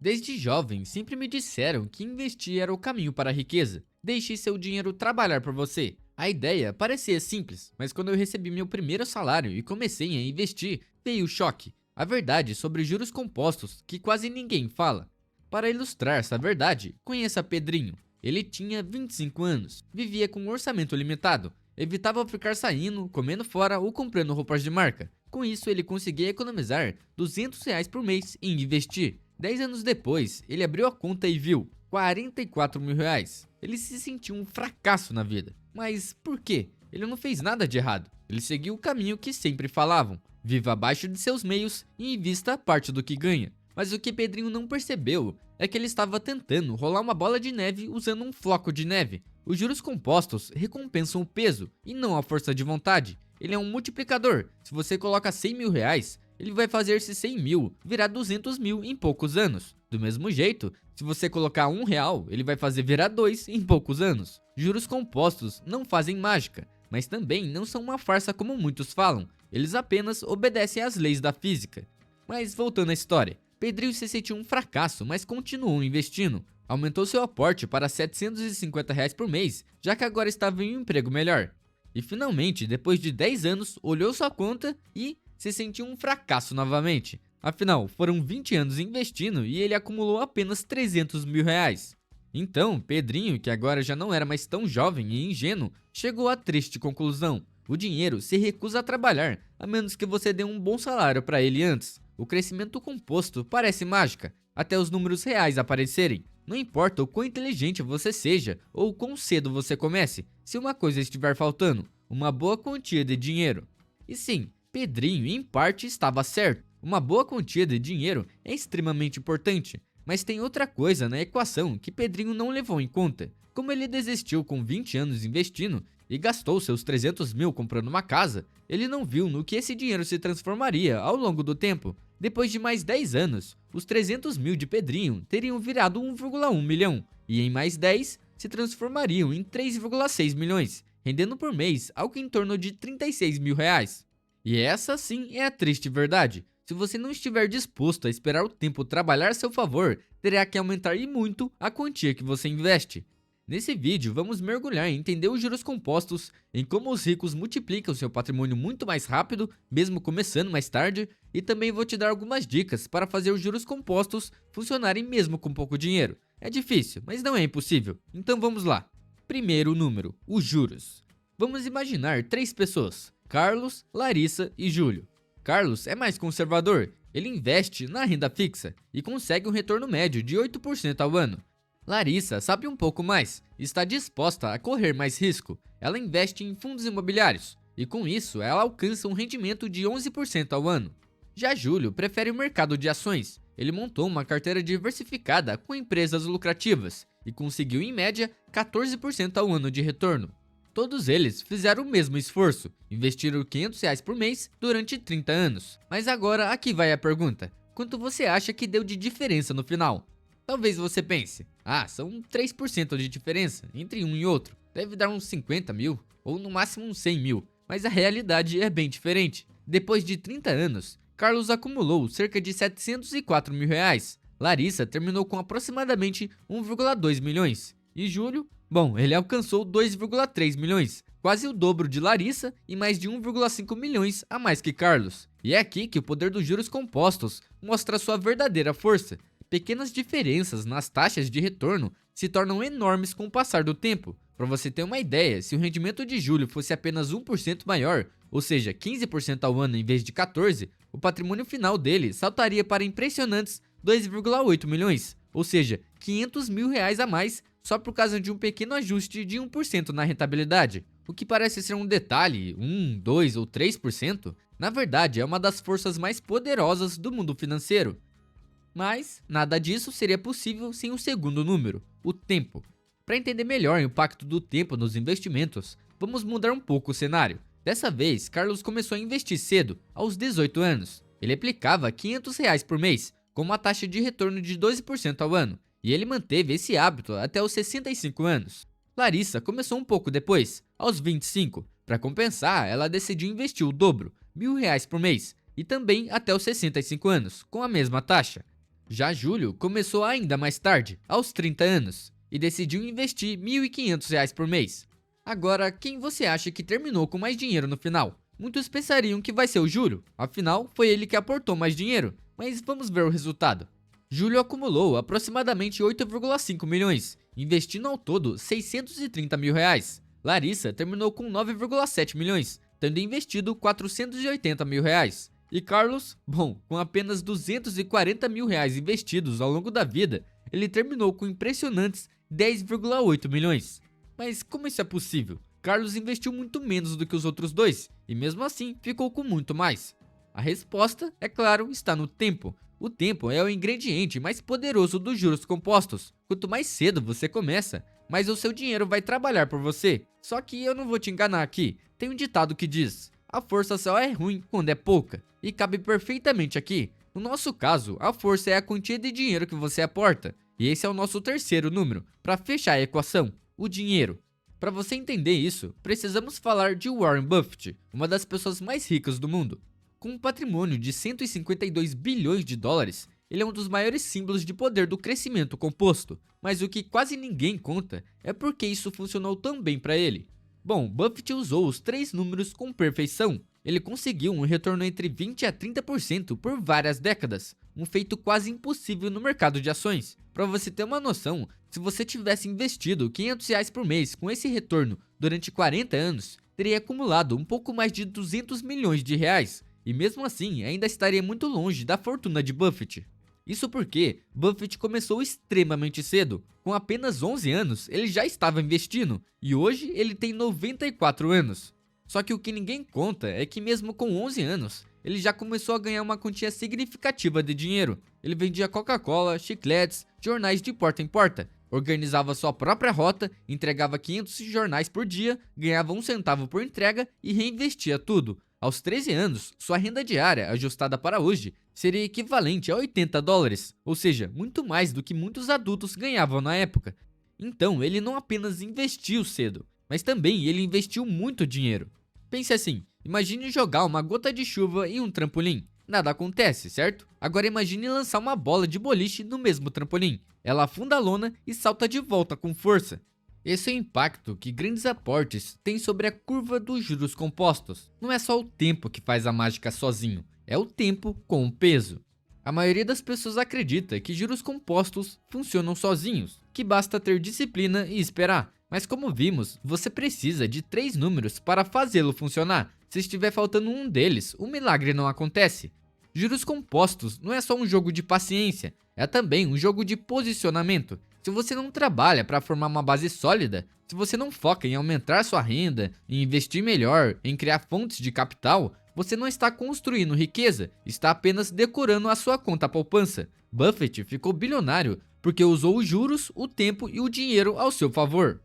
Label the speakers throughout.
Speaker 1: Desde jovem, sempre me disseram que investir era o caminho para a riqueza. Deixe seu dinheiro trabalhar por você. A ideia parecia simples, mas quando eu recebi meu primeiro salário e comecei a investir, veio o choque. A verdade sobre juros compostos que quase ninguém fala. Para ilustrar essa verdade, conheça Pedrinho. Ele tinha 25 anos, vivia com um orçamento limitado, evitava ficar saindo, comendo fora ou comprando roupas de marca. Com isso, ele conseguia economizar R$ 200 por mês em investir. 10 anos depois, ele abriu a conta e viu R$ 44.000. Ele se sentiu um fracasso na vida. Mas por quê? Ele não fez nada de errado. Ele seguiu o caminho que sempre falavam. Viva abaixo de seus meios e invista parte do que ganha. Mas o que Pedrinho não percebeu é que ele estava tentando rolar uma bola de neve usando um floco de neve. Os juros compostos recompensam o peso e não a força de vontade. Ele é um multiplicador. Se você coloca R$ 100.000, ele vai fazer esses 100 mil virar 200 mil em poucos anos. Do mesmo jeito, se você colocar R$ 1, ele vai fazer virar 2 em poucos anos. Juros compostos não fazem mágica, mas também não são uma farsa como muitos falam. Eles apenas obedecem às leis da física. Mas voltando à história, Pedrinho se sentiu um fracasso, mas continuou investindo. Aumentou seu aporte para R$ 750 por mês, já que agora estava em um emprego melhor. E finalmente, depois de 10 anos, olhou sua conta e se sentiu um fracasso novamente. Afinal, foram 20 anos investindo e ele acumulou apenas R$ 300.000. Então, Pedrinho, que agora já não era mais tão jovem e ingênuo, chegou à triste conclusão. O dinheiro se recusa a trabalhar, a menos que você dê um bom salário para ele antes. O crescimento composto parece mágica, até os números reais aparecerem. Não importa o quão inteligente você seja ou o quão cedo você comece, se uma coisa estiver faltando, uma boa quantia de dinheiro. E sim, Pedrinho em parte estava certo. Uma boa quantia de dinheiro é extremamente importante, mas tem outra coisa na equação que Pedrinho não levou em conta. Como ele desistiu com 20 anos investindo e gastou seus 300 mil comprando uma casa, ele não viu no que esse dinheiro se transformaria ao longo do tempo. Depois de mais 10 anos, os 300 mil de Pedrinho teriam virado 1,1 milhão, e em mais 10 se transformariam em 3,6 milhões, rendendo por mês algo em torno de R$ 36.000. E essa sim é a triste verdade. Se você não estiver disposto a esperar o tempo trabalhar a seu favor, terá que aumentar e muito a quantia que você investe. Nesse vídeo, vamos mergulhar em entender os juros compostos, em como os ricos multiplicam seu patrimônio muito mais rápido, mesmo começando mais tarde, e também vou te dar algumas dicas para fazer os juros compostos funcionarem mesmo com pouco dinheiro. É difícil, mas não é impossível. Então vamos lá. Primeiro número, os juros. Vamos imaginar 3 pessoas, Carlos, Larissa e Júlio. Carlos é mais conservador, ele investe na renda fixa e consegue um retorno médio de 8% ao ano. Larissa sabe um pouco mais, está disposta a correr mais risco. Ela investe em fundos imobiliários e com isso ela alcança um rendimento de 11% ao ano. Já Júlio prefere o mercado de ações. Ele montou uma carteira diversificada com empresas lucrativas e conseguiu em média 14% ao ano de retorno. Todos eles fizeram o mesmo esforço, investiram R$ 500 por mês durante 30 anos. Mas agora aqui vai a pergunta: quanto você acha que deu de diferença no final? Talvez você pense, são 3% de diferença entre um e outro, deve dar uns 50 mil, ou no máximo uns 100 mil, mas a realidade é bem diferente. Depois de 30 anos, Carlos acumulou cerca de R$ 704.000, Larissa terminou com aproximadamente 1,2 milhões, e Júlio, ele alcançou 2,3 milhões, quase o dobro de Larissa e mais de 1,5 milhões a mais que Carlos. E é aqui que o poder dos juros compostos mostra sua verdadeira força. Pequenas diferenças nas taxas de retorno se tornam enormes com o passar do tempo. Para você ter uma ideia, se o rendimento de Júlio fosse apenas 1% maior, ou seja, 15% ao ano em vez de 14%, o patrimônio final dele saltaria para impressionantes 2,8 milhões, ou seja, R$ 500.000 a mais só por causa de um pequeno ajuste de 1% na rentabilidade. O que parece ser um detalhe, 1, 2 ou 3%, na verdade é uma das forças mais poderosas do mundo financeiro. Mas nada disso seria possível sem o segundo número, o tempo. Para entender melhor o impacto do tempo nos investimentos, vamos mudar um pouco o cenário. Dessa vez, Carlos começou a investir cedo, aos 18 anos. Ele aplicava R$ 500 por mês, com uma taxa de retorno de 12% ao ano, e ele manteve esse hábito até os 65 anos. Larissa começou um pouco depois, aos 25. Para compensar, ela decidiu investir o dobro, R$ 1.000 por mês, e também até os 65 anos, com a mesma taxa. Já Júlio começou ainda mais tarde, aos 30 anos, e decidiu investir R$ 1.500 por mês. Agora, quem você acha que terminou com mais dinheiro no final? Muitos pensariam que vai ser o Júlio, afinal foi ele que aportou mais dinheiro, mas vamos ver o resultado. Júlio acumulou aproximadamente 8,5 milhões, investindo ao todo R$ 630 mil. Larissa terminou com 9,7 milhões, tendo investido R$ 480 mil. E Carlos, bom, com apenas R$ 240 mil investidos ao longo da vida, ele terminou com impressionantes 10,8 milhões. Mas como isso é possível? Carlos investiu muito menos do que os outros dois, e mesmo assim ficou com muito mais. A resposta, é claro, está no tempo. O tempo é o ingrediente mais poderoso dos juros compostos. Quanto mais cedo você começa, mais o seu dinheiro vai trabalhar por você. Só que eu não vou te enganar aqui, tem um ditado que diz: a força só é ruim quando é pouca, e cabe perfeitamente aqui. No nosso caso, a força é a quantia de dinheiro que você aporta, e esse é o nosso terceiro número, para fechar a equação, o dinheiro. Para você entender isso, precisamos falar de Warren Buffett, uma das pessoas mais ricas do mundo. Com um patrimônio de 152 bilhões de dólares, ele é um dos maiores símbolos de poder do crescimento composto, mas o que quase ninguém conta é por que isso funcionou tão bem para ele. Bom, Buffett usou os três números com perfeição. Ele conseguiu um retorno entre 20% a 30% por várias décadas, um feito quase impossível no mercado de ações. Para você ter uma noção, se você tivesse investido R$ 500 por mês com esse retorno durante 40 anos, teria acumulado um pouco mais de 200 milhões de reais, e mesmo assim ainda estaria muito longe da fortuna de Buffett. Isso porque Buffett começou extremamente cedo. Com apenas 11 anos, ele já estava investindo, e hoje ele tem 94 anos. Só que o que ninguém conta é que mesmo com 11 anos, ele já começou a ganhar uma quantia significativa de dinheiro. Ele vendia Coca-Cola, chicletes, jornais de porta em porta, organizava sua própria rota, entregava 500 jornais por dia, ganhava 1 centavo por entrega e reinvestia tudo. Aos 13 anos, sua renda diária, ajustada para hoje, seria equivalente a 80 dólares, ou seja, muito mais do que muitos adultos ganhavam na época. Então, ele não apenas investiu cedo, mas também ele investiu muito dinheiro. Pense assim, imagine jogar uma gota de chuva em um trampolim. Nada acontece, certo? Agora imagine lançar uma bola de boliche no mesmo trampolim. Ela afunda a lona e salta de volta com força. Esse é o impacto que grandes aportes têm sobre a curva dos juros compostos. Não é só o tempo que faz a mágica sozinho, é o tempo com o peso. A maioria das pessoas acredita que juros compostos funcionam sozinhos, que basta ter disciplina e esperar. Mas como vimos, você precisa de 3 números para fazê-lo funcionar. Se estiver faltando um deles, o milagre não acontece. Juros compostos não é só um jogo de paciência, é também um jogo de posicionamento. Se você não trabalha para formar uma base sólida, se você não foca em aumentar sua renda, em investir melhor, em criar fontes de capital, você não está construindo riqueza, está apenas decorando a sua conta poupança. Buffett ficou bilionário porque usou os juros, o tempo e o dinheiro ao seu favor.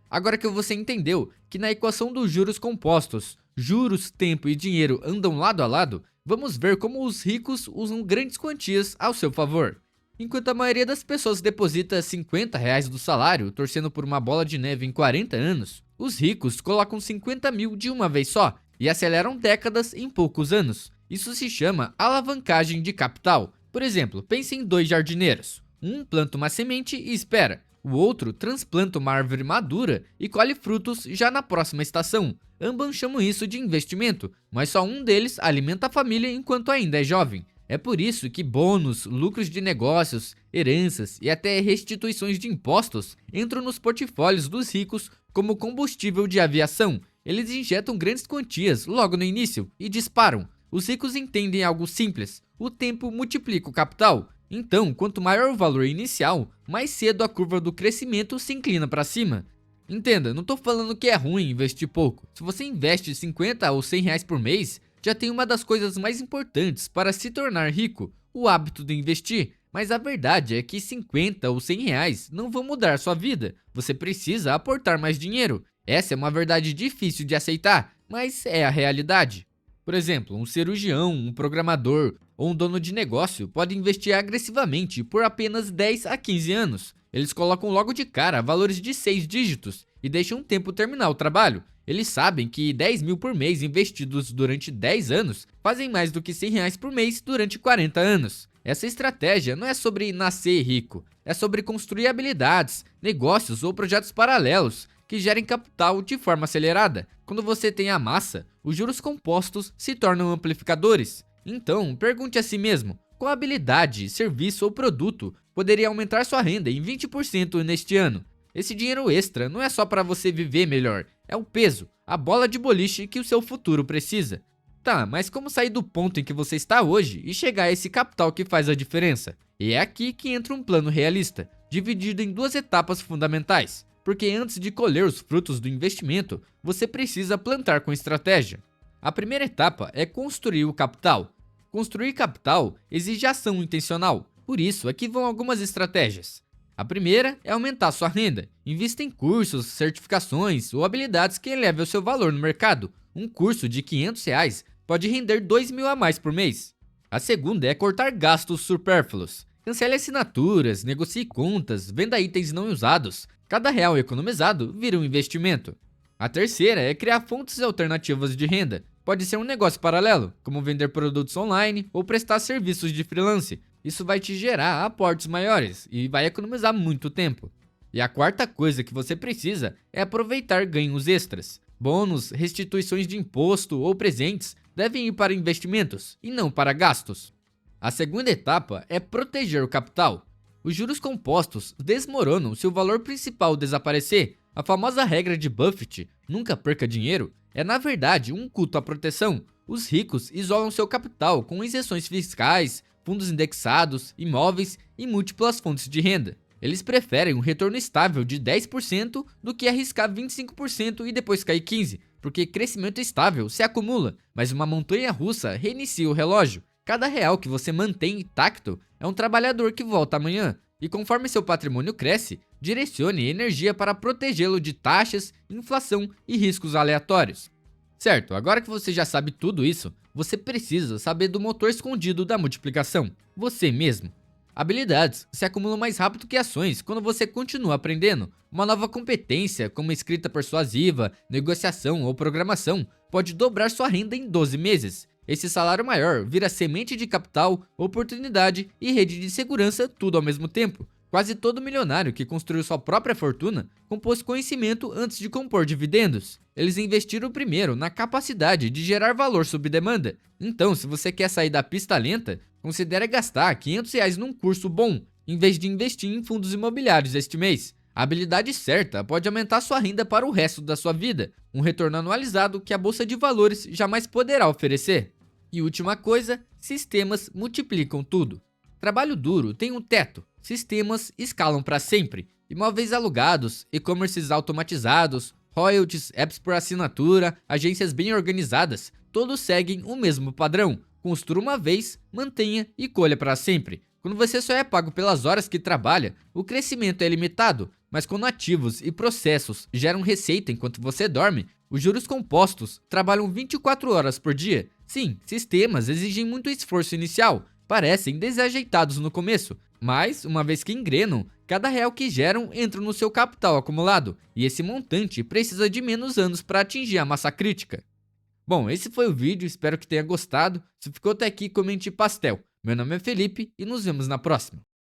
Speaker 1: Agora que você entendeu que na equação dos juros compostos, juros, tempo e dinheiro andam lado a lado, vamos ver como os ricos usam grandes quantias ao seu favor. Enquanto a maioria das pessoas deposita R$50 do salário torcendo por uma bola de neve em 40 anos, os ricos colocam 50 mil de uma vez só e aceleram décadas em poucos anos. Isso se chama alavancagem de capital. Por exemplo, pense em 2 jardineiros. Um planta uma semente e espera. O outro transplanta uma árvore madura e colhe frutos já na próxima estação. Ambos chamam isso de investimento, mas só um deles alimenta a família enquanto ainda é jovem. É por isso que bônus, lucros de negócios, heranças e até restituições de impostos entram nos portfólios dos ricos como combustível de aviação. Eles injetam grandes quantias logo no início e disparam. Os ricos entendem algo simples: o tempo multiplica o capital. Então, quanto maior o valor inicial, mais cedo a curva do crescimento se inclina para cima. Entenda, não estou falando que é ruim investir pouco. Se você investe 50 ou 100 reais por mês, já tem uma das coisas mais importantes para se tornar rico, o hábito de investir. Mas a verdade é que 50 ou 100 reais não vão mudar sua vida. Você precisa aportar mais dinheiro. Essa é uma verdade difícil de aceitar, mas é a realidade. Por exemplo, um cirurgião, um programador ou um dono de negócio pode investir agressivamente por apenas 10 a 15 anos. Eles colocam logo de cara valores de 6 dígitos e deixam um tempo terminar o trabalho. Eles sabem que 10 mil por mês investidos durante 10 anos fazem mais do que 100 reais por mês durante 40 anos. Essa estratégia não é sobre nascer rico, é sobre construir habilidades, negócios ou projetos paralelos que gerem capital de forma acelerada. Quando você tem a massa, os juros compostos se tornam amplificadores. Então, pergunte a si mesmo, qual habilidade, serviço ou produto poderia aumentar sua renda em 20% neste ano? Esse dinheiro extra não é só para você viver melhor, é o peso, a bola de boliche que o seu futuro precisa. Tá, mas como sair do ponto em que você está hoje e chegar a esse capital que faz a diferença? E é aqui que entra um plano realista, dividido em duas etapas fundamentais. Porque antes de colher os frutos do investimento, você precisa plantar com estratégia. A primeira etapa é construir o capital. Construir capital exige ação intencional, por isso aqui vão algumas estratégias. A primeira é aumentar sua renda. Invista em cursos, certificações ou habilidades que elevem o seu valor no mercado. Um curso de R$ 500 pode render 2.000 a mais por mês. A segunda é cortar gastos supérfluos. Cancele assinaturas, negocie contas, venda itens não usados. Cada real economizado vira um investimento. A terceira é criar fontes alternativas de renda. Pode ser um negócio paralelo, como vender produtos online ou prestar serviços de freelance. Isso vai te gerar aportes maiores e vai economizar muito tempo. E a quarta coisa que você precisa é aproveitar ganhos extras. Bônus, restituições de imposto ou presentes devem ir para investimentos e não para gastos. A segunda etapa é proteger o capital. Os juros compostos desmoronam se o valor principal desaparecer. A famosa regra de Buffett, nunca perca dinheiro, é na verdade um culto à proteção. Os ricos isolam seu capital com isenções fiscais, fundos indexados, imóveis e múltiplas fontes de renda. Eles preferem um retorno estável de 10% do que arriscar 25% e depois cair 15%, porque crescimento estável se acumula, mas uma montanha-russa reinicia o relógio. Cada real que você mantém intacto é um trabalhador que volta amanhã, e conforme seu patrimônio cresce, direcione energia para protegê-lo de taxas, inflação e riscos aleatórios. Certo, agora que você já sabe tudo isso, você precisa saber do motor escondido da multiplicação, você mesmo. Habilidades se acumulam mais rápido que ações quando você continua aprendendo. Uma nova competência, como escrita persuasiva, negociação ou programação, pode dobrar sua renda em 12 meses. Esse salário maior vira semente de capital, oportunidade e rede de segurança, tudo ao mesmo tempo. Quase todo milionário que construiu sua própria fortuna compôs conhecimento antes de compor dividendos. Eles investiram primeiro na capacidade de gerar valor sob demanda. Então, se você quer sair da pista lenta, considere gastar R$ 500 num curso bom, em vez de investir em fundos imobiliários este mês. A habilidade certa pode aumentar sua renda para o resto da sua vida, um retorno anualizado que a bolsa de valores jamais poderá oferecer. E última coisa, sistemas multiplicam tudo. Trabalho duro tem um teto, sistemas escalam para sempre. Imóveis alugados, e-commerces automatizados, royalties, apps por assinatura, agências bem organizadas, todos seguem o mesmo padrão. Construa uma vez, mantenha e colha para sempre. Quando você só é pago pelas horas que trabalha, o crescimento é limitado, mas quando ativos e processos geram receita enquanto você dorme, os juros compostos trabalham 24 horas por dia. Sim, sistemas exigem muito esforço inicial, parecem desajeitados no começo, mas uma vez que engrenam, cada real que geram entra no seu capital acumulado, e esse montante precisa de menos anos para atingir a massa crítica. Bom, esse foi o vídeo, espero que tenha gostado. Se ficou até aqui, comente pastel. Meu nome é Felipe e nos vemos na próxima.